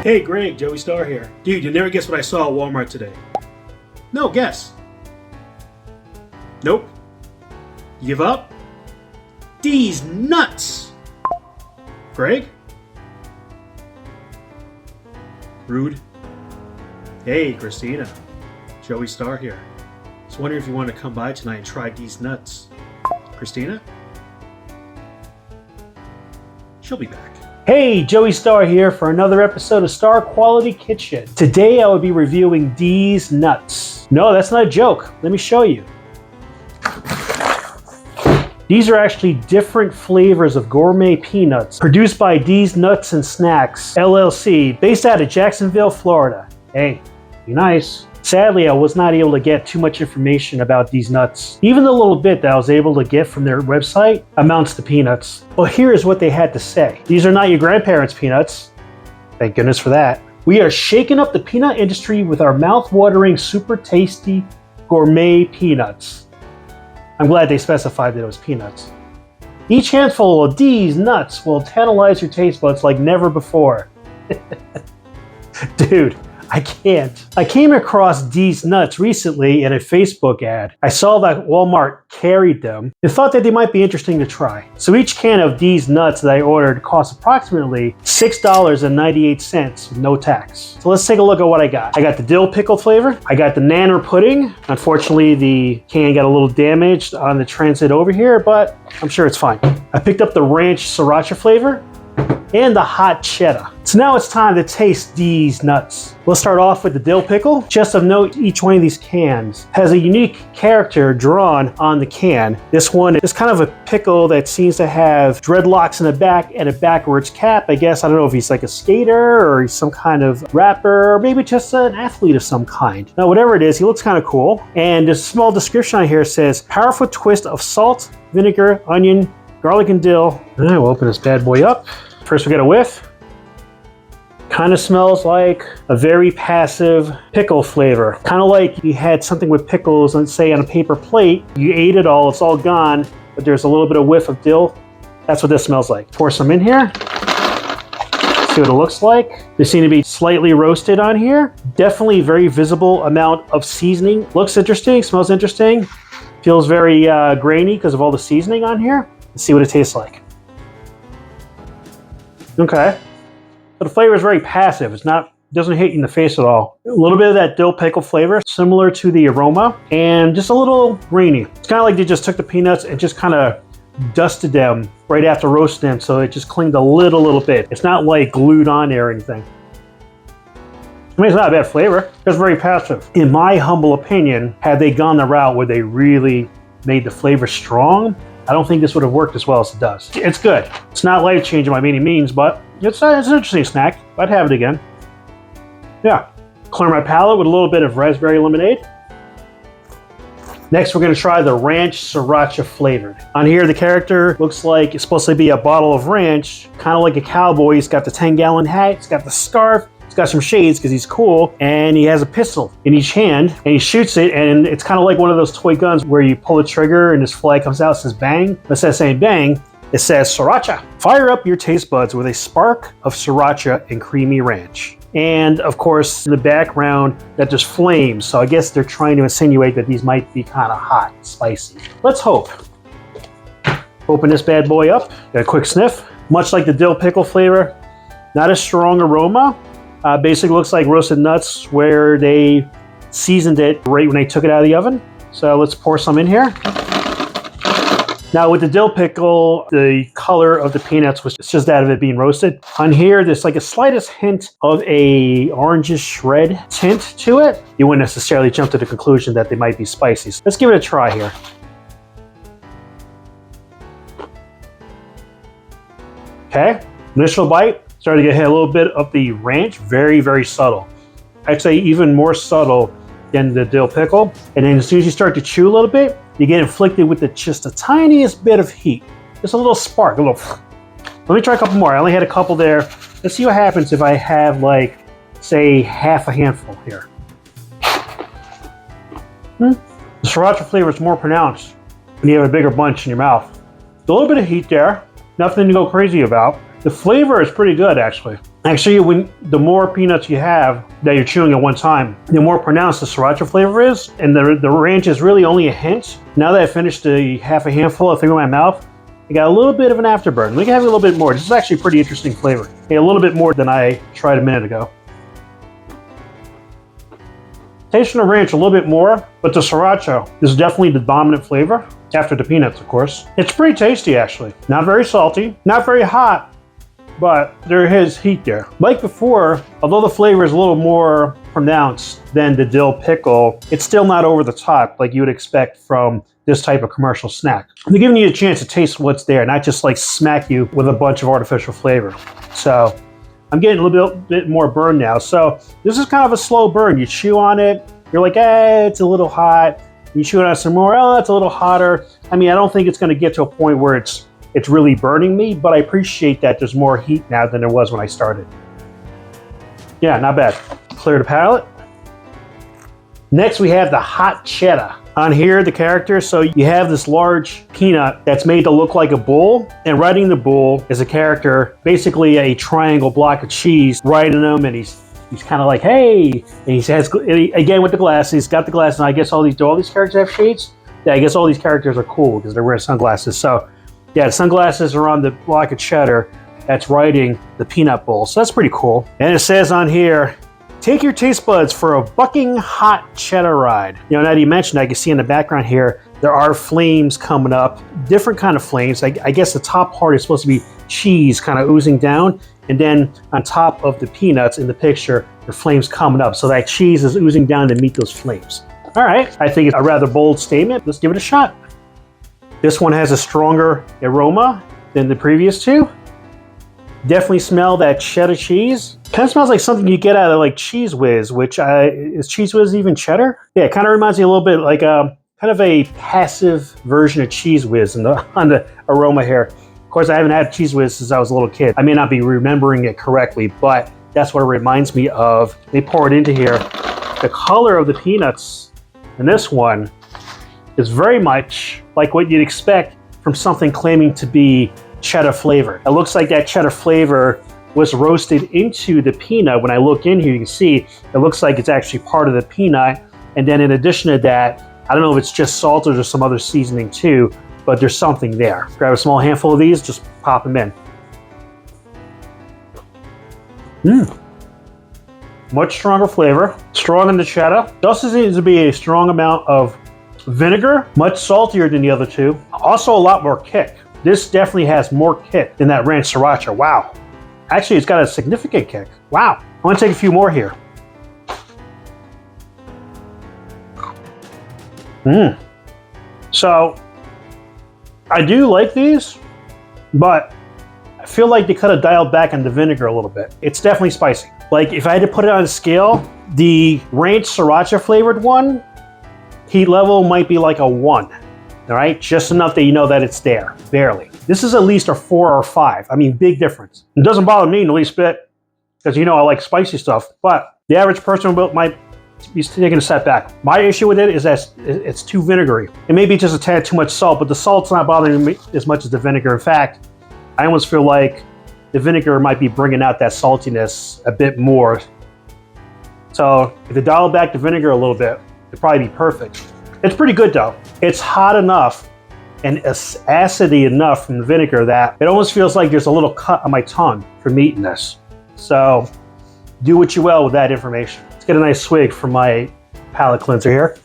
Hey Greg, Joey Starr here. Dude, you'll never guess what I saw at Walmart today. No, guess. Nope. You give up? These nuts! Greg? Rude. Hey, Christina. Joey Starr here. Just wondering if you want to come by tonight and try these nuts. Christina? She'll be back. Hey, Joey Starr here for another episode of Star Quality Kitchen. Today I will be reviewing D's Nuts. No, that's not a joke. Let me show you. These are actually different flavors of gourmet peanuts produced by D's Nuts and Snacks, LLC, based out of Jacksonville, Florida. Hey, be nice. Sadly, I was not able to get too much information about these nuts. Even the little bit that I was able to get from their website amounts to peanuts. Well, here is what they had to say. These are not your grandparents' peanuts. Thank goodness for that. We are shaking up the peanut industry with our mouth-watering, super tasty gourmet peanuts. I'm glad they specified that it was peanuts. Each handful of these nuts will tantalize your taste buds like never before. Dude, I can't. I came across these nuts recently in a Facebook ad. I saw that Walmart carried them and thought that they might be interesting to try. So each can of these nuts that I ordered cost approximately $6.98 with no tax. So let's take a look at what I got. I got the dill pickle flavor. I got the nanner pudding. Unfortunately, the can got a little damaged on the transit over here, but I'm sure it's fine. I picked up the ranch sriracha flavor and the hot cheddar. So now it's time to taste these nuts. We'll start off with the dill pickle. Just of note, each one of these cans has a unique character drawn on the can. This one is kind of a pickle that seems to have dreadlocks in the back and a backwards cap. I guess, I don't know if he's like a skater or he's some kind of rapper or maybe just an athlete of some kind. Now, whatever it is, he looks kind of cool. And there's a small description on here says, powerful twist of salt, vinegar, onion, garlic, and dill. All right, we'll open this bad boy up. First we get a whiff. Kind of smells like a very passive pickle flavor. Kind of like you had something with pickles, let's say on a paper plate. You ate it all, it's all gone, but there's a little bit of whiff of dill. That's what this smells like. Pour some in here. See what it looks like. They seem to be slightly roasted on here. Definitely very visible amount of seasoning. Looks interesting, smells interesting. Feels very grainy because of all the seasoning on here. Let's see what it tastes like. Okay, but the flavor is very passive. Doesn't hit you in the face at all. A little bit of that dill pickle flavor, similar to the aroma, and just a little grainy. It's kind of like they just took the peanuts and just kind of dusted them right after roasting them, so it just clinged a little bit. It's not like glued on there or anything. I mean, it's not a bad flavor. It's very passive. In my humble opinion, had they gone the route where they really made the flavor strong, I don't think this would have worked as well as it does. It's good. It's not life-changing by any means, but it's an interesting snack. I'd have it again. Yeah. Clear my palate with a little bit of raspberry lemonade. Next, we're going to try the ranch sriracha flavored. On here, the character looks like it's supposed to be a bottle of ranch, kind of like a cowboy. He's got the 10-gallon hat. He's got the scarf. He's got some shades because he's cool, and he has a pistol in each hand, and he shoots it, and it's kind of like one of those toy guns where you pull the trigger and this flag comes out, it says bang. Instead of saying bang, it says sriracha. Fire up your taste buds with a spark of sriracha and creamy ranch. And of course, in the background, that there's flames, so I guess they're trying to insinuate that these might be kind of hot, spicy. Let's hope. Open this bad boy up, got a quick sniff. Much like the dill pickle flavor, not a strong aroma. Basically looks like roasted nuts where they seasoned it right when they took it out of the oven. So let's pour some in here. Now with the dill pickle, the color of the peanuts was just that of it being roasted. On here, there's like a slightest hint of a orangish red tint to it. You wouldn't necessarily jump to the conclusion that they might be spicy. So let's give it a try here. Okay, initial bite. Starting to get a little bit of the ranch, very subtle. I'd say even more subtle than the dill pickle. And then as soon as you start to chew a little bit, you get inflicted with just the tiniest bit of heat. Just a little spark, a little. Let me try a couple more. I only had a couple there. Let's see what happens if I have like, say, half a handful here. The sriracha flavor is more pronounced when you have a bigger bunch in your mouth. A little bit of heat there, nothing to go crazy about. The flavor is pretty good, actually. Actually, the more peanuts you have that you're chewing at one time, the more pronounced the sriracha flavor is, and the ranch is really only a hint. Now that I finished the half a handful of thing in my mouth, I got a little bit of an afterburn. We can have a little bit more. This is actually a pretty interesting flavor. A little bit more than I tried a minute ago. Tasting the ranch a little bit more, but the sriracha is definitely the dominant flavor, after the peanuts, of course. It's pretty tasty, actually. Not very salty, not very hot, but there is heat there. Like before, although the flavor is a little more pronounced than the dill pickle, it's still not over the top like you would expect from this type of commercial snack. They're giving you a chance to taste what's there, not just like smack you with a bunch of artificial flavor. So I'm getting a little bit more burn now. So this is kind of a slow burn. You chew on it, you're like, it's a little hot. You chew on it some more, it's a little hotter. I mean, I don't think it's gonna get to a point where it's really burning me, but I appreciate that there's more heat now than there was when I started. Yeah, not bad. Clear the palate. Next, we have the hot cheddar. On here, the character, so you have this large peanut that's made to look like a bull, and riding the bull is a character, basically a triangle block of cheese, riding him, and he's kind of like, hey, and he has, again with the glasses, he's got the glasses, and I guess all these characters have shades? Yeah, I guess all these characters are cool because they're wearing sunglasses. So yeah, the sunglasses are on the block of cheddar that's riding the peanut bowl. So that's pretty cool. And it says on here, take your taste buds for a bucking hot cheddar ride. You know, now that you mentioned, I can see in the background here, there are flames coming up, different kind of flames. I guess the top part is supposed to be cheese kind of oozing down. And then on top of the peanuts in the picture, the flames coming up. So that cheese is oozing down to meet those flames. All right, I think it's a rather bold statement. Let's give it a shot. This one has a stronger aroma than the previous two. Definitely smell that cheddar cheese. Kind of smells like something you get out of like Cheese Whiz, which is Cheese Whiz even cheddar? Yeah, it kind of reminds me a little bit like kind of a passive version of Cheese Whiz on the aroma here. Of course, I haven't had Cheese Whiz since I was a little kid. I may not be remembering it correctly, but that's what it reminds me of. They pour it into here. The color of the peanuts in this one is very much like what you'd expect from something claiming to be cheddar flavor. It looks like that cheddar flavor was roasted into the peanut. When I look in here, you can see it looks like it's actually part of the peanut. And then in addition to that, I don't know if it's just salt or there's some other seasoning too, but there's something there. Grab a small handful of these, just pop them in. Much stronger flavor, strong in the cheddar. It also seems to be a strong amount of vinegar, much saltier than the other two. Also a lot more kick. This definitely has more kick than that ranch sriracha. Wow. Actually, it's got a significant kick. Wow. I want to take a few more here. So, I do like these, but I feel like they could have dialed back on the vinegar a little bit. It's definitely spicy. Like, if I had to put it on a scale, the ranch sriracha flavored one, heat level might be like a 1. All right, just enough that you know that it's there, barely. This is at least a 4 or 5. I mean, big difference. It doesn't bother me in the least bit, because you know I like spicy stuff, but the average person might be taking a step back. My issue with it is that it's too vinegary. It may be just a tad too much salt, but the salt's not bothering me as much as the vinegar. In fact, I almost feel like the vinegar might be bringing out that saltiness a bit more. So if you dial back the vinegar a little bit, it'd probably be perfect. It's pretty good though. It's hot enough and acidy enough from the vinegar that it almost feels like there's a little cut on my tongue from eating this. So do what you will with that information. Let's get a nice swig from my palate cleanser here.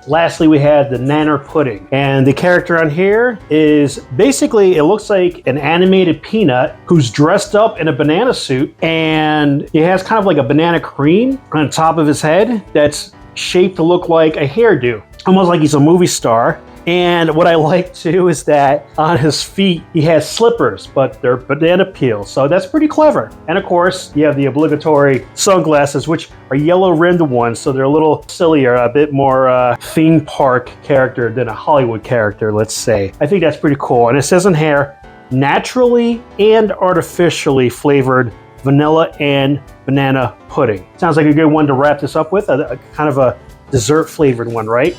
Lastly, we have the nanner pudding. And the character on here is basically, it looks like an animated peanut who's dressed up in a banana suit, and he has kind of like a banana cream on top of his head that's shaped to look like a hairdo, almost like he's a movie star. And what I like too is that on his feet he has slippers, but they're banana peel, so that's pretty clever. And of course you have the obligatory sunglasses, which are yellow rimmed ones, so they're a little sillier, a bit more theme park character than a Hollywood character, let's say. I think that's pretty cool. And it says in here, naturally and artificially flavored vanilla and banana pudding. Sounds like a good one to wrap this up with, a kind of a dessert flavored one, right?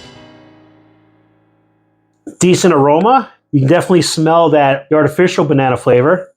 Decent aroma. You can definitely smell that the artificial banana flavor.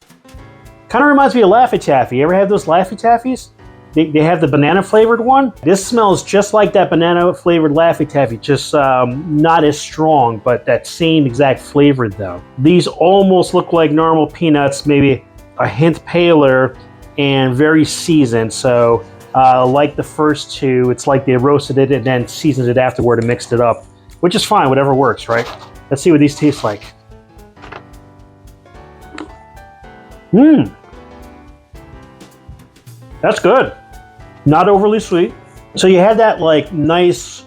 Kind of reminds me of Laffy Taffy. You ever had those Laffy Taffies? They have the banana flavored one. This smells just like that banana flavored Laffy Taffy, just not as strong, but that same exact flavor though. These almost look like normal peanuts, maybe a hint paler and very seasoned. So like the first two, it's like they roasted it and then seasoned it afterward and mixed it up, which is fine, whatever works, right? Let's see what these taste like. Mmm. That's good. Not overly sweet. So you had that like nice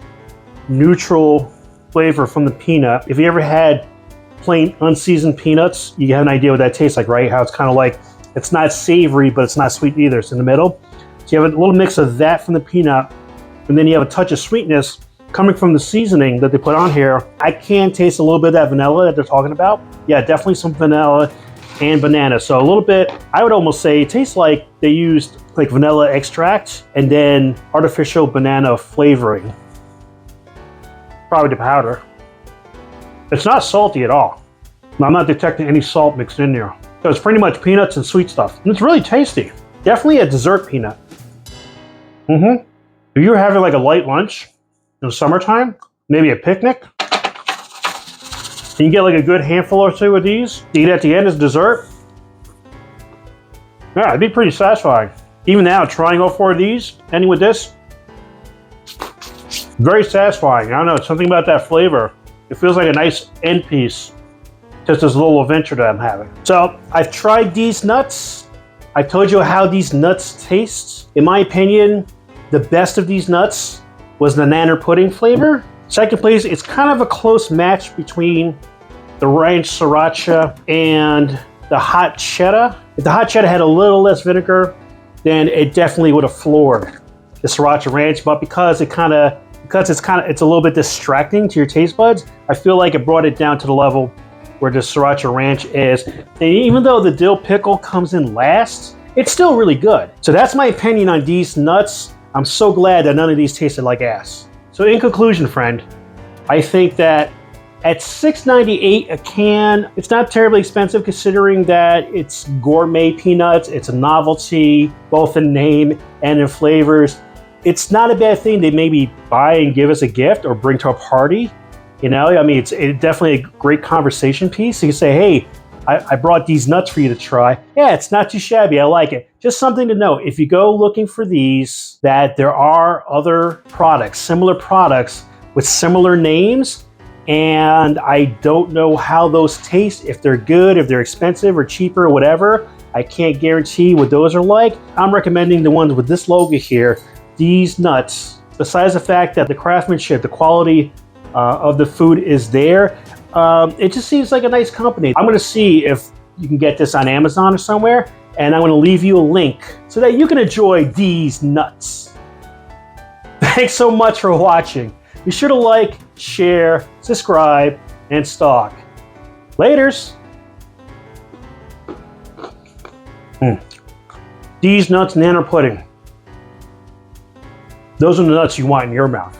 neutral flavor from the peanut. If you ever had plain unseasoned peanuts, you have an idea what that tastes like, right? How it's kind of like, it's not savory, but it's not sweet either. It's in the middle. So you have a little mix of that from the peanut, and then you have a touch of sweetness coming from the seasoning that they put on here. I can taste a little bit of that vanilla that they're talking about. Yeah, definitely some vanilla and banana. So a little bit, I would almost say it tastes like they used like vanilla extract and then artificial banana flavoring. Probably the powder. It's not salty at all. I'm not detecting any salt mixed in there. So it's pretty much peanuts and sweet stuff. And it's really tasty. Definitely a dessert peanut. If you're having like a light lunch in the summertime, maybe a picnic, and you get like a good handful or two of these to eat at the end as dessert, yeah, it'd be pretty satisfying. Even now, trying all 4 of these, ending with this, very satisfying. I don't know, something about that flavor. It feels like a nice end piece to this little adventure that I'm having. So I've tried these nuts. I told you how these nuts taste. In my opinion, the best of these nuts was the nanner pudding flavor. Second place, it's kind of a close match between the ranch sriracha and the hot cheddar. If the hot cheddar had a little less vinegar, then it definitely would have floored the sriracha ranch. But because it's a little bit distracting to your taste buds, I feel like it brought it down to the level where the sriracha ranch is. And even though the dill pickle comes in last, it's still really good. So that's my opinion on these nuts. I'm so glad that none of these tasted like ass. So in conclusion, friend, I think that at $6.98 a can, it's not terribly expensive considering that it's gourmet peanuts, it's a novelty, both in name and in flavors. It's not a bad thing to maybe buy and give as a gift or bring to a party. You know, I mean, it's definitely a great conversation piece. You can say, hey, I brought these nuts for you to try. Yeah, it's not too shabby. I like it. Just something to know. If you go looking for these, that there are other products, similar products with similar names, and I don't know how those taste, if they're good, if they're expensive or cheaper or whatever. I can't guarantee what those are like. I'm recommending the ones with this logo here. These nuts, besides the fact that the craftsmanship, the quality of the food is there, it just seems like a nice company. I'm going to see if you can get this on Amazon or somewhere, and I'm going to leave you a link so that you can enjoy these nuts. Thanks so much for watching. Be sure to like, share, subscribe, and stalk. Laters. These nuts nanner pudding. Those are the nuts you want in your mouth.